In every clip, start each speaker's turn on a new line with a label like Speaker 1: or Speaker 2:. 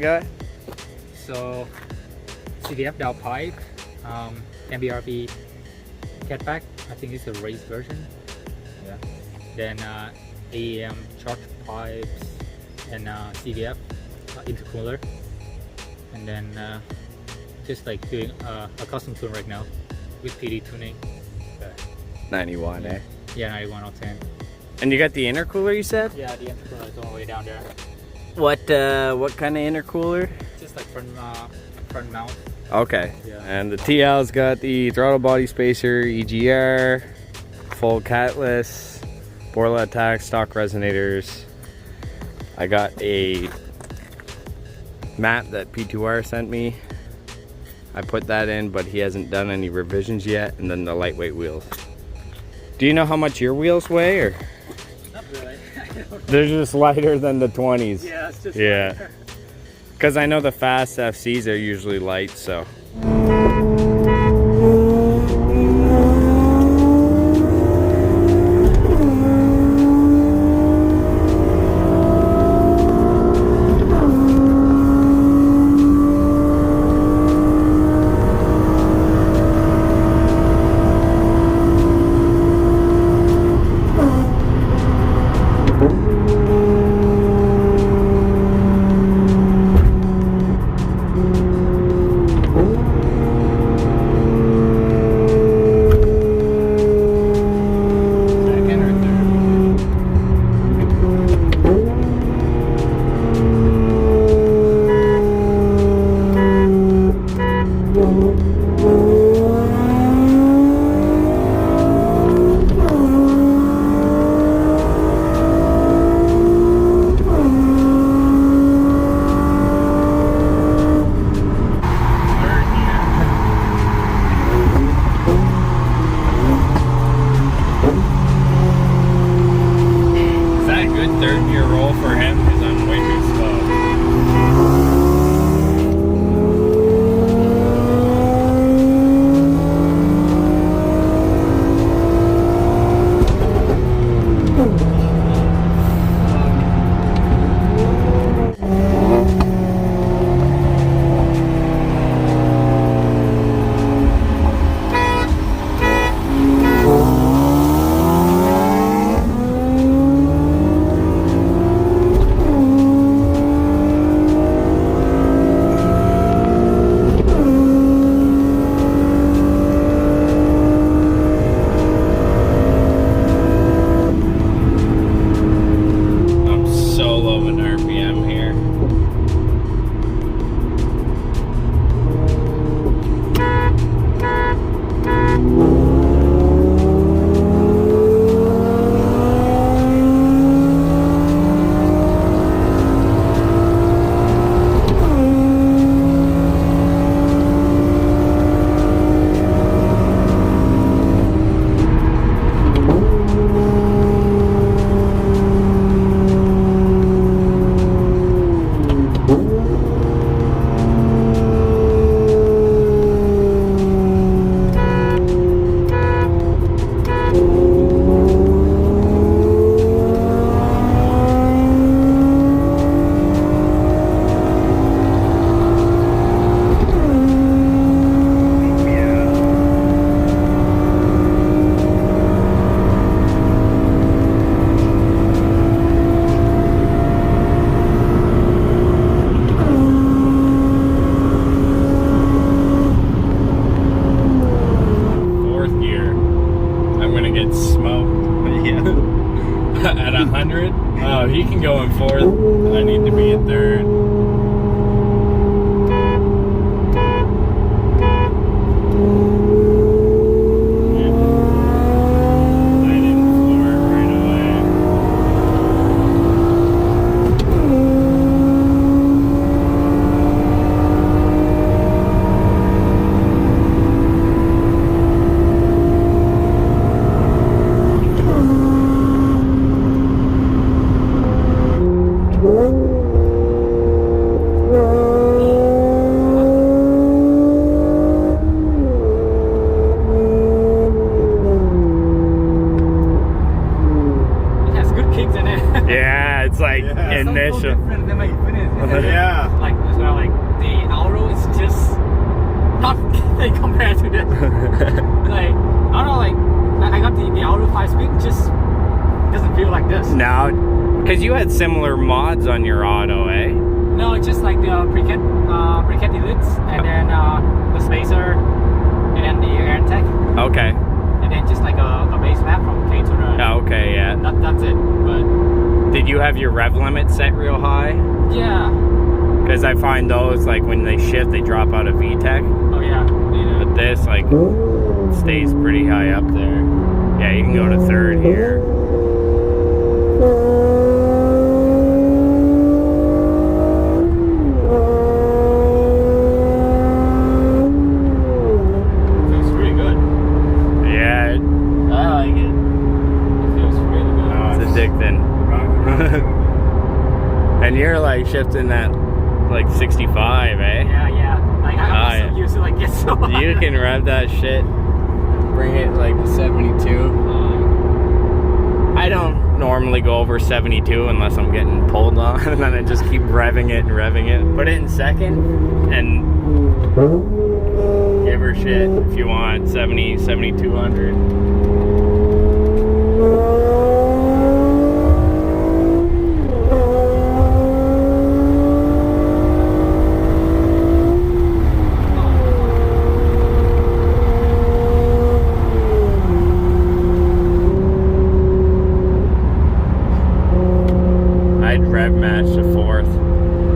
Speaker 1: got?
Speaker 2: So CDF downpipe, MBRP catback. I think it's a race version. Yeah. Then AEM charge pipes and CDF intercooler, and then just like doing a custom tune right now with PD tuning.
Speaker 1: 91, eh?
Speaker 2: Yeah, 91 octane.
Speaker 1: And you got the intercooler, you said?
Speaker 2: Yeah, the intercooler is all the way down there.
Speaker 1: What kind of intercooler?
Speaker 2: Just like front mount.
Speaker 1: Okay.
Speaker 2: Yeah.
Speaker 1: And the TL's got the throttle body spacer, EGR, full catless, Borla attack, stock resonators. I got a map that P2R sent me. I put that in, but he hasn't done any revisions yet. And then the lightweight wheels. Do you know how much your wheels weigh, or?
Speaker 2: Not really.
Speaker 1: They're just lighter than the 20s.
Speaker 2: Yeah, it's just
Speaker 1: Yeah. Because I know the fast FCs are usually light, so.
Speaker 3: At 100? Oh, he can go in fourth. I need to be in third.
Speaker 1: Yeah, it's like initial.
Speaker 2: So different than my Infiniti.
Speaker 3: Yeah.
Speaker 2: Like compared to this. Like, I don't know, like, I got the auto 5-speed, just doesn't feel like this.
Speaker 1: Now, because you had similar mods on your auto, eh?
Speaker 2: No, it's just like the pre-cat elites, and then the spacer, and then the air intake,
Speaker 1: Okay.
Speaker 2: and then just like a base map from K to the.
Speaker 1: Okay, yeah.
Speaker 2: That's it. But
Speaker 1: Did you have your rev limit set real high?
Speaker 2: yeah.
Speaker 1: Because I find those, like, when they shift, they drop out of VTEC.
Speaker 2: Oh yeah.
Speaker 1: But this, like, stays pretty high up there. Yeah, you can go to third here.
Speaker 2: Feels pretty good.
Speaker 1: Yeah,
Speaker 2: I like it. It feels really good.
Speaker 1: it's addicting. And you're, like, shifting that, like, 65, eh?
Speaker 2: Yeah. Like I'm so used to like get so.
Speaker 1: You can rev that shit, bring it like to 72. I don't normally go over 72 unless I'm getting pulled on, and then I just keep revving it and revving it. Put it in second and give her shit if you want 70, 7200. I'd rev match to fourth.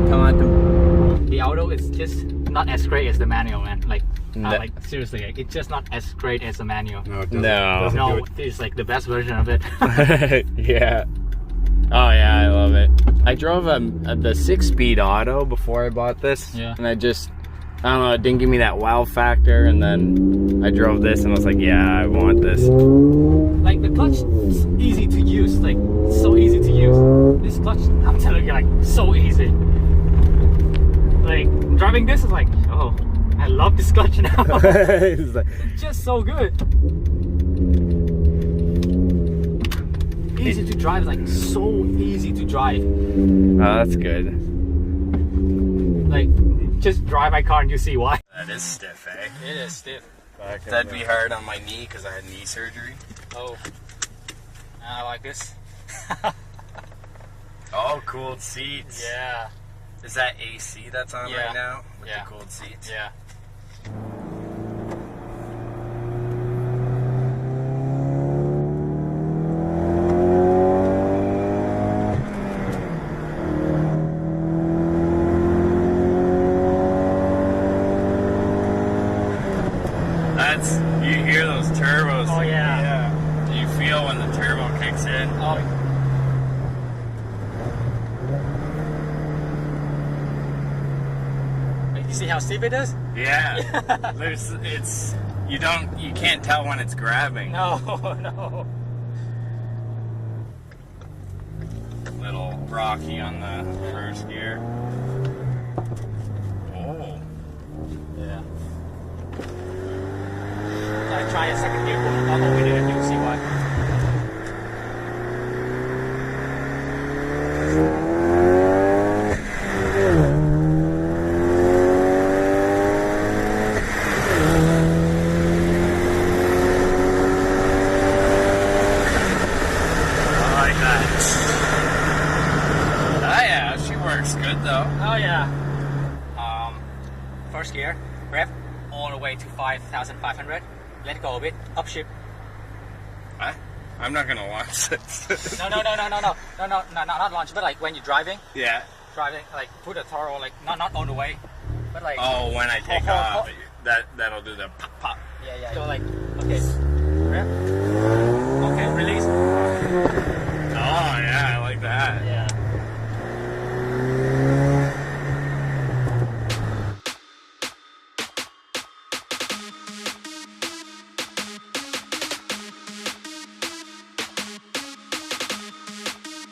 Speaker 1: Come on,
Speaker 2: The auto is just not as great as the manual, man. Like,
Speaker 1: No.
Speaker 2: like seriously, like, it's just not as great as the manual.
Speaker 3: No, it doesn't,
Speaker 1: No.
Speaker 3: doesn't do
Speaker 2: No,
Speaker 3: it.
Speaker 2: it's like the best version of it.
Speaker 1: Yeah. Oh yeah, I love it. I drove the 6-speed auto before I bought this,
Speaker 2: Yeah.
Speaker 1: and I don't know, it didn't give me that wow factor, and then I drove this and I was like, yeah, I want this.
Speaker 2: Like the clutch is easy to use, like so easy to use. This clutch, I'm telling you, like so easy. Like driving this is like, oh, I love this clutch now.
Speaker 1: It's like,
Speaker 2: It's just so good. Easy to drive, like so easy to drive.
Speaker 1: oh, that's good.
Speaker 2: Like just drive my car and you see why.
Speaker 1: That is stiff, eh?
Speaker 2: It is stiff.
Speaker 1: That'd be hard on my knee because I had knee surgery.
Speaker 2: Oh, I like this.
Speaker 1: Oh, cooled seats.
Speaker 2: Yeah,
Speaker 1: Is that AC that's on
Speaker 2: Yeah.
Speaker 1: right now? With
Speaker 2: Yeah.
Speaker 1: the cooled seats?
Speaker 2: yeah.
Speaker 1: You hear those turbos.
Speaker 2: Oh yeah.
Speaker 1: Do you feel when the turbo kicks in?
Speaker 2: Oh. You see how steep it is?
Speaker 1: Yeah. You can't tell when it's grabbing.
Speaker 2: No, no.
Speaker 1: Little rocky on the first gear. Oh.
Speaker 2: Yeah. I try a second gear all the way there and you'll see why. Oh yeah. First gear, rev all the way to 5,500. Let go of it. Upshift.
Speaker 1: I'm not gonna launch it.
Speaker 2: No, not launch, but like when you're driving,
Speaker 1: Yeah.
Speaker 2: like put a throttle, like not on the way, but like.
Speaker 1: Oh, when I take off, that'll do the pop pop.
Speaker 2: Yeah. So like, okay, rev. Okay, release.
Speaker 1: Oh yeah, I like that.
Speaker 2: Yeah.